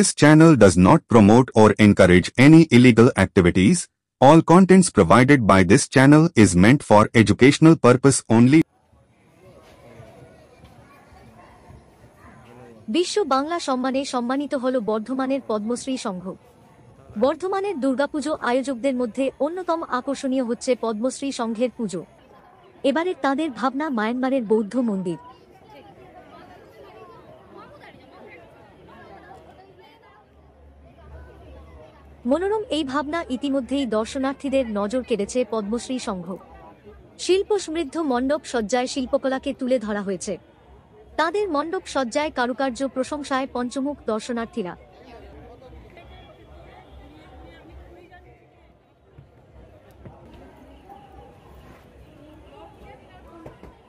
This channel does not promote or encourage any illegal activities. All contents provided by this channel is meant for educational purpose only. বিশ্ব বাংলা সম্মানে সম্মানিত হল বর্ধমানের পদ্মশ্রী সংঘ। বর্ধমানের দুর্গাপুজো আয়োজকদের মধ্যে অন্যতম আকর্ষণীয় হচ্ছে পদ্মশ্রী সংঘের পুজো। এবারে তাদের ভাবনা মায়ানমারের বৌদ্ধ মন্দির। মনোরম এই ভাবনা ইতিমধ্যেই দর্শনার্থীদের নজর কেড়েছে পদ্মশ্রী সংঘ। শিল্প সমৃদ্ধ মণ্ডপ সজ্জায় শিল্পকলাকে তুলে ধরা হয়েছে। তাদের মণ্ডপ সজ্জায় কারুকার্য প্রশংসায় পঞ্চমুখ দর্শনার্থীরা।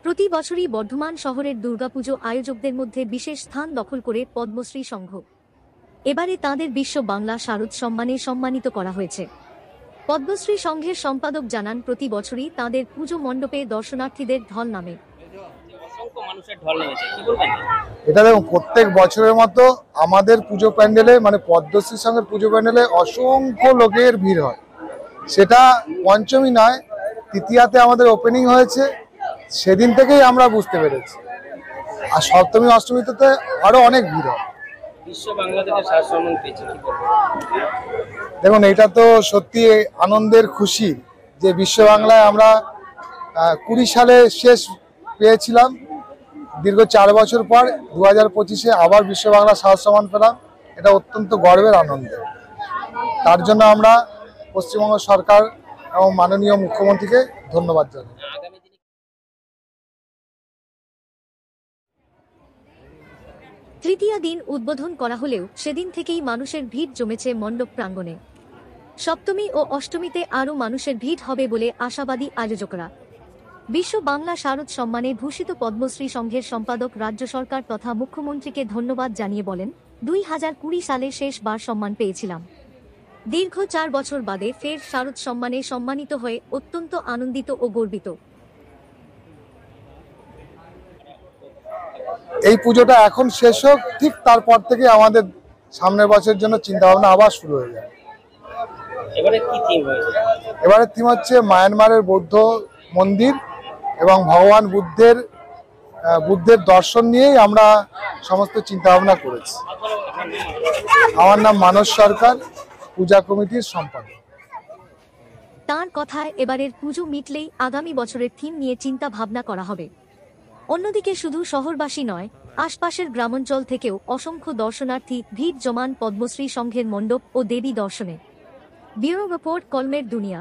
প্রতি বছরই বর্ধমান শহরের দুর্গাপুজো আয়োজকদের মধ্যে বিশেষ স্থান দখল করে পদ্মশ্রী সংঘ। এবারে তাদের বিশ্ব বাংলা শারদ সম্মানে সম্মানিত করা হয়েছে। পদ্মশ্রী সংঘের সম্পাদক জানান, প্রতি বছরই তাদের পুজো মণ্ডপে দর্শনার্থীদের ঢল নামে। এটা দেখুন, প্রত্যেক বছরের মতো আমাদের পুজো প্যান্ডেলে মানে পদ্মশ্রী সংঘের পুজো প্যান্ডেলে অসংখ্য লোকের ভিড় হয়। সেটা পঞ্চমী নয়, তৃতীয়াতে আমাদের ওপেনিং হয়েছে, সেদিন থেকেই আমরা বুঝতে পেরেছি। আর সপ্তমী অষ্টমীতে আরো অনেক ভিড় হয়। দেখুন, এটা তো সত্যি আনন্দের খুশি যে বিশ্ব বাংলায় আমরা 20 সালে শেষ পেয়েছিলাম। দীর্ঘ 4 বছর পর 2025-এ আবার বিশ্ব বাংলা শারদ সম্মান পেলাম। এটা অত্যন্ত গর্বের আনন্দের। তার জন্য আমরা পশ্চিমবঙ্গ সরকার এবং মাননীয় মুখ্যমন্ত্রীকে ধন্যবাদ জানাই। তৃতীয় দিন উদ্বোধন করা হলেও সেদিন থেকেই মানুষের ভিড় জমেছে মণ্ডপ প্রাঙ্গণে। সপ্তমী ও অষ্টমীতে আরও মানুষের ভিড় হবে বলে আশাবাদী আয়োজকরা। বিশ্ব বাংলা শারদ সম্মানে ভূষিত পদ্মশ্রী সংঘের সম্পাদক রাজ্য সরকার তথা মুখ্যমন্ত্রীকে ধন্যবাদ জানিয়ে বলেন, 2020 সালে শেষবার সম্মান পেয়েছিলাম। দীর্ঘ 4 বছর বাদে ফের শারদ সম্মানে সম্মানিত হয়ে অত্যন্ত আনন্দিত ও গর্বিত। এই পুজোটা এখন শেষ হোক, ঠিক তারপর থেকে আমাদের সামনের বছরের জন্য চিন্তা ভাবনা আবার শুরু হয়ে যাবে। এবারে থিম হচ্ছে মায়ানমারের বৌদ্ধ মন্দির এবং ভগবান বুদ্ধের দর্শন নিয়েই আমরা সমস্ত চিন্তা ভাবনা করেছি। আমার নাম মানস সরকার, পূজা কমিটির সম্পাদক। তার কথায় এবারের পুজো মিটলেই আগামী বছরের থিম নিয়ে চিন্তা ভাবনা করা হবে। অন্যদিকে শুধু শহরবাসী নয়, আশপাশের গ্রামাঞ্চল থেকেও অসংখ্য দর্শনার্থী ভিড় জমান পদ্মশ্রী সংঘের মণ্ডপ ও দেবী দর্শনে। ব্যুরো রিপোর্ট, কলমের দুনিয়া।